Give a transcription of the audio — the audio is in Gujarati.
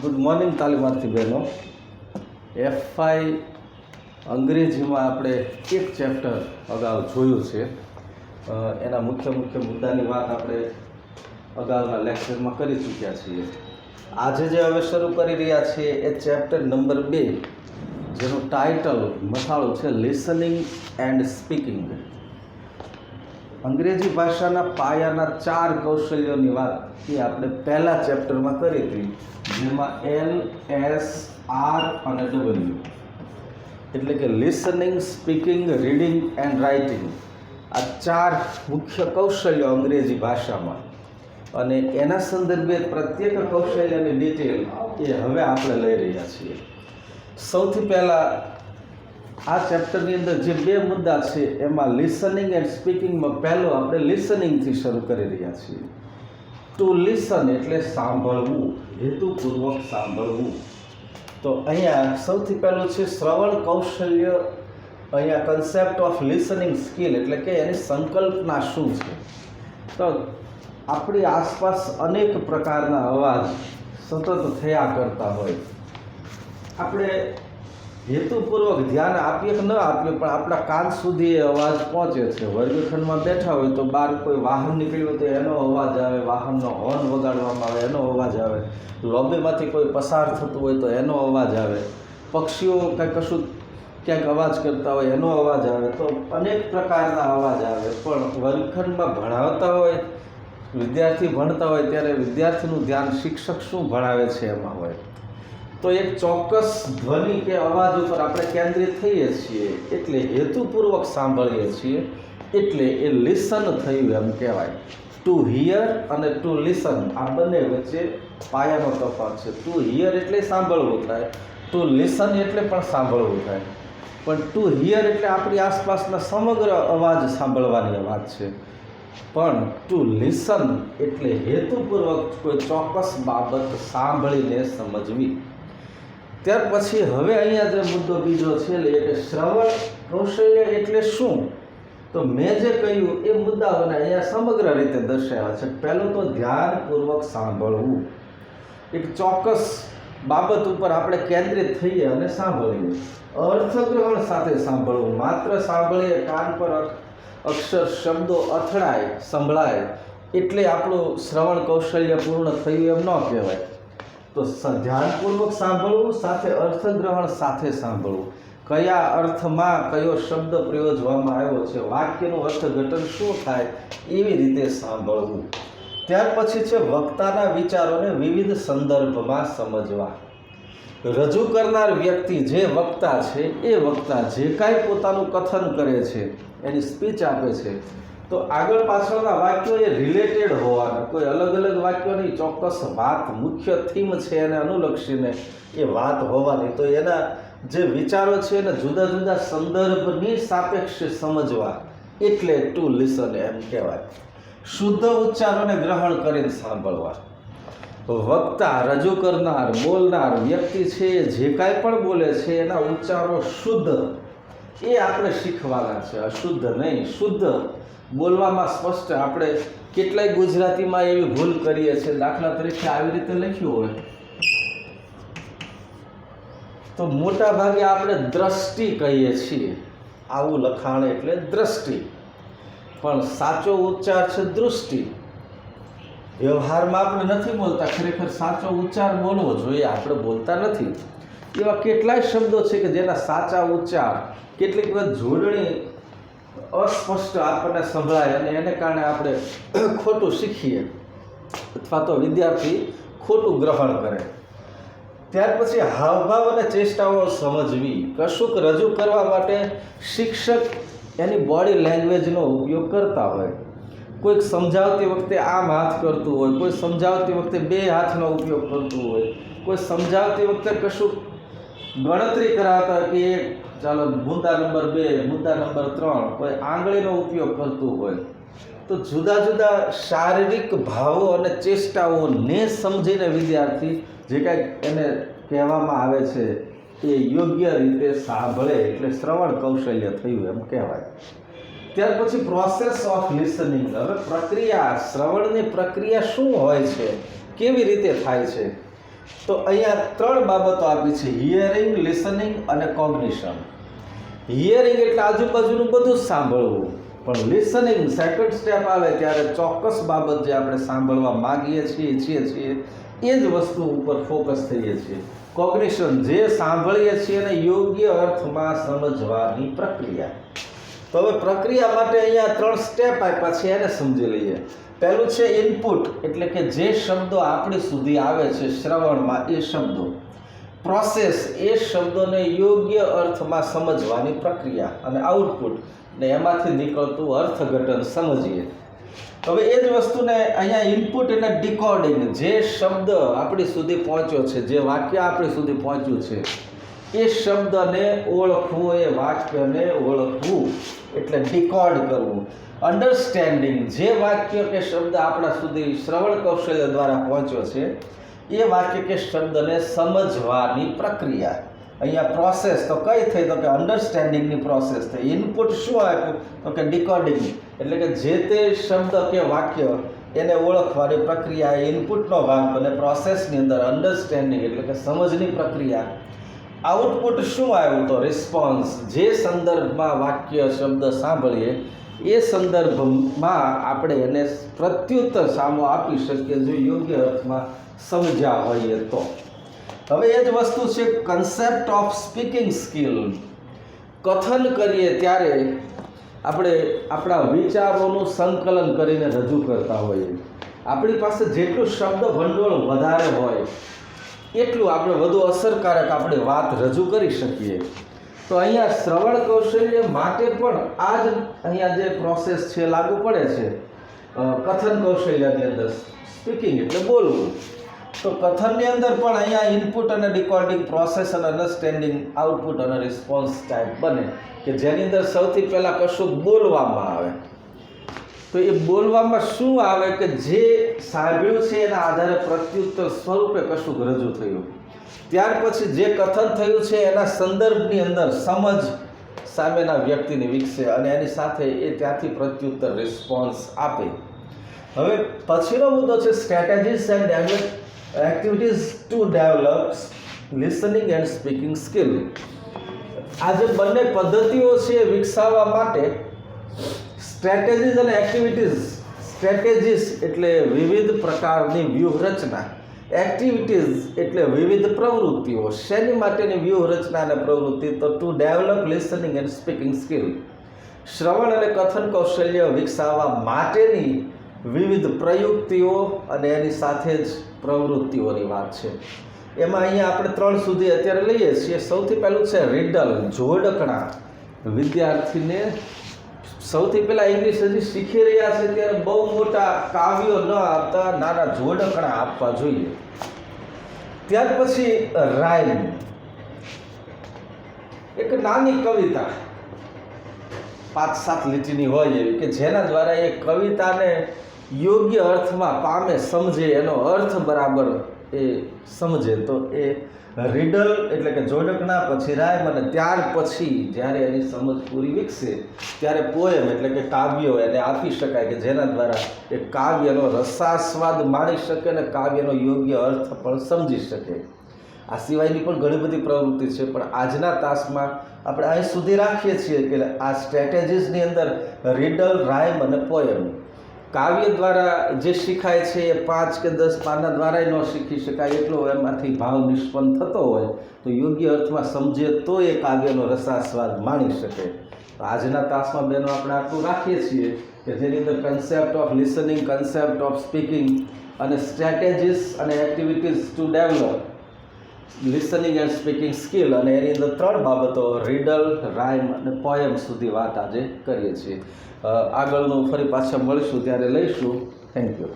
ગુડ મોર્નિંગ તાલીમાર્થી બહેનો. એફઆઈ અંગ્રેજીમાં આપણે એક ચેપ્ટર અગાઉ જોયું છે. એના મુખ્ય મુદ્દાની વાત આપણે અગાઉના લેક્ચરમાં કરી ચૂક્યા છીએ. આજે જે હવે શરૂ કરી રહ્યા છીએ એ ચેપ્ટર નંબર 2, જેનું ટાઇટલ મથાળું છે લિસનિંગ એન્ડ સ્પીકિંગ. અંગ્રેજી ભાષાના પાયાના 4 કૌશલ્યોની વાત એ આપણે પહેલા ચેપ્ટરમાં કરી હતી, જેમાં L, S, R અને W એટલે કે listening, speaking, reading and writing. આ 4 મુખ્ય કૌશલ્યો અંગ્રેજી ભાષામાં, અને એના સંદર્ભે પ્રત્યેક કૌશલ્યની ડિટેલ એ હવે આપણે લઈ રહ્યા છીએ. સૌથી પહેલાં આ ચેપ્ટરની અંદર જે 2 મુદ્દા છે એમાં લિસનિંગ એન્ડ સ્પીકિંગમાં પહેલો આપણે લિસનિંગથી શરૂ કરી રહ્યા છીએ. ટુ લિસન એટલે સાંભળવું, હેતુપૂર્વક સાંભળવું. તો અહીંયા સૌથી પહેલું છે શ્રવણ કૌશલ્ય. અહીંયા કન્સેપ્ટ ઓફ લિસનિંગ સ્કિલ એટલે કે એની સંકલ્પના શું છે. તો આપણી આસપાસ અનેક પ્રકારના અવાજ સતત થયા કરતા હોય. આપણે હેતુપૂર્વક ધ્યાન આપીએ કે ન આપીએ, પણ આપણા કાન સુધી એ અવાજ પહોંચે છે. વર્ગખંડમાં બેઠા હોય તો બહાર કોઈ વાહન નીકળ્યું તો એનો અવાજ આવે, વાહનનો હોર્ન વગાડવામાં આવે એનો અવાજ આવે, લોબીમાંથી કોઈ પસાર થતું હોય તો એનો અવાજ આવે, પક્ષીઓ કંઈ કશું ક્યાંક અવાજ કરતા હોય એનો અવાજ આવે. તો અનેક પ્રકારના અવાજ આવે. પણ વર્ગખંડમાં ભણાવતા હોય, વિદ્યાર્થી ભણતા હોય ત્યારે વિદ્યાર્થીનું ધ્યાન શિક્ષક શું ભણાવે છે એમાં હોય. તો એક ચોક્કસ ધ્વનિ કે અવાજ ઉપર આપણે કેન્દ્રિત થઈએ છીએ, એટલે હેતુપૂર્વક સાંભળીએ છીએ, એટલે એ લિસન થયું એમ કહેવાય. ટુ હિયર અને ટુ લિસન આ બંને વચ્ચે પાયાનો તફાવત છે. ટુ હિયર એટલે સાંભળવું થાય, ટુ લિસન એટલે પણ સાંભળવું થાય. પણ ટુ હિયર એટલે આપણી આસપાસના સમગ્ર અવાજ સાંભળવાની વાત છે. પણ ટુ લિસન એટલે હેતુપૂર્વક કોઈ ચોક્કસ બાબત સાંભળીને સમજવી. ત્યાર પછી હવે અહીંયા જે મુદ્દો બીજો છે એ કે શ્રવણ કૌશલ્ય એટલે શું. તો મેં જે કહ્યું એ મુદ્દાઓને અહીંયા સમગ્ર રીતે દર્શાવ્યા છે. પહેલું તો ધ્યાનપૂર્વક સાંભળવું. એક ચોક્કસ બાબત ઉપર આપણે કેન્દ્રિત થઈએ અને સાંભળીએ. અર્થગ્રહણ સાથે સાંભળવું. માત્ર સાંભળીએ, કાન પર અક્ષર શબ્દો અથડાય, સંભળાય એટલે આપણું શ્રવણ કૌશલ્ય પૂર્ણ થયું એમ ન કહેવાય. તો ધ્યાનપૂર્વક સાંભળવું સાથે અર્થગ્રહણ સાથે સાંભળવું. કયા અર્થમાં કયો શબ્દ પ્રયોજવામાં આવ્યો છે, વાક્યનું અર્થઘટન શું થાય એવી રીતે સાંભળવું. ત્યાર પછી છે વક્તાના વિચારોને વિવિધ સંદર્ભમાં સમજવા. રજૂ કરનાર વ્યક્તિ જે વક્તા છે એ વક્તા જે કાંઈ પોતાનું કથન કરે છે, એની સ્પીચ આપે છે, તો આગળ પાછળના વાક્યો એ રિલેટેડ હોવાના. કોઈ અલગ અલગ વાક્યોની ચોક્કસ વાત, મુખ્ય થીમ છે એને અનુલક્ષીને એ વાત હોવાની. તો એના જે વિચારો છે એને જુદા જુદા સંદર્ભની સાપેક્ષે સમજવા, એટલે ટુ લિસન એમ કહેવાય. શુદ્ધ ઉચ્ચારોને ગ્રહણ કરીને સાંભળવા. વક્તા, રજૂ કરનાર, બોલનાર વ્યક્તિ છે જે કાંઈ પણ બોલે છે એના ઉચ્ચારો શુદ્ધ એ આપણે શીખવાના છે. અશુદ્ધ નહીં, શુદ્ધ બોલવામાં સ્પષ્ટ. આપણે કેટલાય ગુજરાતીમાં એવી ભૂલ કરીએ છીએ. દાખલા તરીકે આવી રીતે લખ્યું હોય તો મોટા ભાગે આપણે દ્રષ્ટિ કહીએ છીએ. આવું લખાણ એટલે દ્રષ્ટિ, પણ સાચો ઉચ્ચાર છે દૃષ્ટિ. વ્યવહારમાં આપણે નથી બોલતા, ખરેખર સાચો ઉચ્ચાર બોલવો જોઈએ, આપણે બોલતા નથી. એવા કેટલાય શબ્દો છે કે જેના સાચા ઉચ્ચાર, કેટલીક વખત જોડણી અસ્પષ્ટ આપણને સંભળાય અને એને કારણે આપણે ખોટું શીખીએ અથવા તો વિદ્યાર્થી ખોટું ગ્રહણ કરે. ત્યાર પછી હાવભાવ અને ચેષ્ટાઓ સમજવી. કશુંક રજૂ કરવા માટે શિક્ષક એની બોડી લેંગ્વેજનો ઉપયોગ કરતા હોય. કોઈક સમજાવતી વખતે આમ હાથ કરતું હોય, કોઈ સમજાવતી વખતે 2 હાથનો ઉપયોગ કરતું હોય, કોઈ સમજાવતી વખતે કશું ગણતરી કરાવતા કે ચાલો મુદ્દા નંબર 2, મુદ્દા નંબર 3, કોઈ આંગળીનો ઉપયોગ કરતું હોય. તો જુદા જુદા શારીરિક ભાવો અને ચેષ્ટાઓને સમજીને વિદ્યાર્થી જે કાંઈ એને કહેવામાં આવે છે એ યોગ્ય રીતે સાંભળે એટલે શ્રવણ કૌશલ્ય થયું એમ કહેવાય. ત્યાર પછી પ્રોસેસ ઓફ લિસનિંગ. હવે પ્રક્રિયા, શ્રવણની પ્રક્રિયા શું હોય છે, કેવી રીતે થાય છે. તો અહીંયા 3 બાબતો આપી છે: હિયરિંગ, લિસનિંગ અને કોગ્નિશન. હિયરિંગ એટલે આજુબાજુનું બધું જ સાંભળવું, પણ લિસનિંગ સેકન્ડ સ્ટેપ આવે ત્યારે ચોક્કસ બાબત જે આપણે સાંભળવા માગીએ છીએ એ જ વસ્તુ ઉપર ફોકસ થઈએ છીએ. કોગ્નિશન જે સાંભળીએ છીએ અને યોગ્ય અર્થમાં સમજવાની પ્રક્રિયા. તો હવે પ્રક્રિયા માટે અહીંયા 3 સ્ટેપ આપ્યા છે, એને સમજી લઈએ. પહેલું છે ઇનપુટ, એટલે કે જે શબ્દો આપણી સુધી આવે છે શ્રવણમાં એ શબ્દો. પ્રોસેસ, એ શબ્દોને યોગ્ય અર્થમાં સમજવાની પ્રક્રિયા. અને આઉટપુટ, ને એમાંથી નીકળતું અર્થઘટન સમજીએ. હવે એ જ વસ્તુને અહીંયા ઇનપુટ અને ડીકોડિંગ, જે શબ્દ આપણી સુધી પહોંચ્યો છે, જે વાક્ય આપણી સુધી પહોંચ્યું છે એ શબ્દને ઓળખવું, એ વાક્યને ઓળખવું એટલે ડીકોડ કરવું. અન્ડરસ્ટેન્ડિંગ, જે વાક્ય કે શબ્દ આપણા સુધી શ્રવણ કૌશલ્ય દ્વારા પહોંચ્યો છે એ વાક્ય કે શબ્દને સમજવાની પ્રક્રિયા. અહીંયા પ્રોસેસ તો કઈ થઈ? તો કે અન્ડરસ્ટેન્ડિંગની પ્રોસેસ થઈ. ઇનપુટ શું આપ્યું? તો કે ડીકોડિંગ, એટલે કે જે તે શબ્દ કે વાક્ય એને ઓળખવાની પ્રક્રિયા એ ઇનપુટનો ભાગ બને. પ્રોસેસની અંદર અન્ડરસ્ટેન્ડિંગ એટલે કે સમજની પ્રક્રિયા. આઉટપુટ શું આવ્યું? તો રિસ્પોન્સ, જે સંદર્ભમાં વાક્ય શબ્દ સાંભળીએ એ સંદર્ભમાં આપણે એને પ્રત્યુત્તર સામો આપી શકીએ જો યોગ્ય અર્થમાં સમજ્યા હોઈએ તો. હવે એ જ વસ્તુ છે કન્સેપ્ટ ઓફ સ્પીકિંગ સ્કિલ. કથન કરીએ ત્યારે આપણે આપણા વિચારોનું સંકલન કરીને રજૂ કરતા હોઈએ. આપણી પાસે જેટલું શબ્દ ભંડોળ વધારે હોય એટલું આપણે વધુ અસરકારક આપણે વાત રજૂ કરી શકીએ. તો અહીંયા શ્રવણ કૌશલ્ય માટે પણ આ જ અહીંયા જે પ્રોસેસ છે લાગુ પડે છે. કથન કૌશલ્યની અંદર સ્પીકિંગ એટલે બોલવું. તો કથનની અંદર પણ અહીંયા ઇનપુટ અને ડીકોડિંગ, પ્રોસેસ અને અન્ડરસ્ટેન્ડિંગ, આઉટપુટ અને રિસ્પોન્સ ટાઈપ બને કે જેની અંદર સૌથી પહેલાં કશું બોલવામાં આવે. તો એ બોલવામાં શું આવે કે જે સાંભળ્યું છે એના આધારે પ્રત્યુત્તર સ્વરૂપે કશું રજૂ થયું. ત્યાર પછી જે કથન થયું છે એના સંદર્ભની અંદર સમજ સામેના વ્યક્તિની વિકસે અને એની સાથે એ ત્યાંથી પ્રત્યુત્તર રિસ્પોન્સ આપે. હવે પછીનો મુદ્દો છે strategies and activities two develop listening and speaking skill. આ જે બંને પદ્ધતિઓ છે વિકસાવવા માટે સ્ટ્રેટેજીસ અને એક્ટિવિટીઝ. સ્ટ્રેટેજીસ એટલે વિવિધ પ્રકારની વ્યૂહરચના, એક્ટિવિટીઝ એટલે વિવિધ પ્રવૃત્તિઓ. શેની માટેની વ્યૂહરચના અને પ્રવૃત્તિ? તો to develop listening and speaking skill. શ્રવણ અને કથન કૌશલ્ય વિકસાવવા માટેની વિવિધ પ્રયુક્તિઓ અને એની સાથે જ પ્રવૃત્તિઓની વાત છે. એમાં અહીંયા આપણે 3 સુધી અત્યારે લઈએ છીએ. સૌથી પહેલું છે રીડલ, જોડકણા. વિદ્યાર્થીને સૌથી પહેલાં ઇંગ્લિશ હજી શીખી રહ્યા છે ત્યારે બહુ મોટા કાવ્યો ન આપતા, નાના જોડકણા આપવા જોઈએ. ત્યાર પછી રાઇમ, એક નાની કવિતા 5-7 લીટીની હોય એવી કે જેના દ્વારા એ કવિતાને યોગ્ય અર્થમાં પામે, સમજે, એનો અર્થ બરાબર એ સમજે. તો એ રીડલ એટલે કે જોડકણા, પછી રાઇમ, અને ત્યાર પછી જ્યારે એની સમજ પૂરી વિકસે ત્યારે પોએમ એટલે કે કાવ્યો એને આપી શકાય કે જેના દ્વારા એ કાવ્યનો રસાસ્વાદ માણી શકે અને કાવ્યનો યોગ્ય અર્થ પણ સમજી શકે. આ સિવાયની પણ ઘણી બધી પ્રવૃત્તિ છે, પણ આજના તાસમાં આપણે અહીં સુધી રાખીએ છીએ કે આ સ્ટ્રેટેજીસની અંદર રીડલ, રાઇમ અને પોએમ. કાવ્ય દ્વારા જે શીખાય છે એ 5 કે 10 પાના દ્વારા ન શીખી શકાય, એટલો એમાંથી ભાવ નિષ્પન્ન થતો હોય તો યોગ્ય અર્થમાં સમજે તો એ કાવ્યનો રસાસ્વાદ માણી શકે. આજના તાસમાં બેનો આપણે આટલું રાખીએ છીએ કે જેની અંદર concept of listening, concept of speaking અને સ્ટ્રેટેજીસ અને activities two develop listening and speaking skill, અને એની અંદર 3 બાબતો રીડલ, રાઇમ અને પોએમ સુધી વાત આજે કરીએ છીએ. આગળનું ફરી પાછા મળીશું ત્યારે લઈશું. Thank you.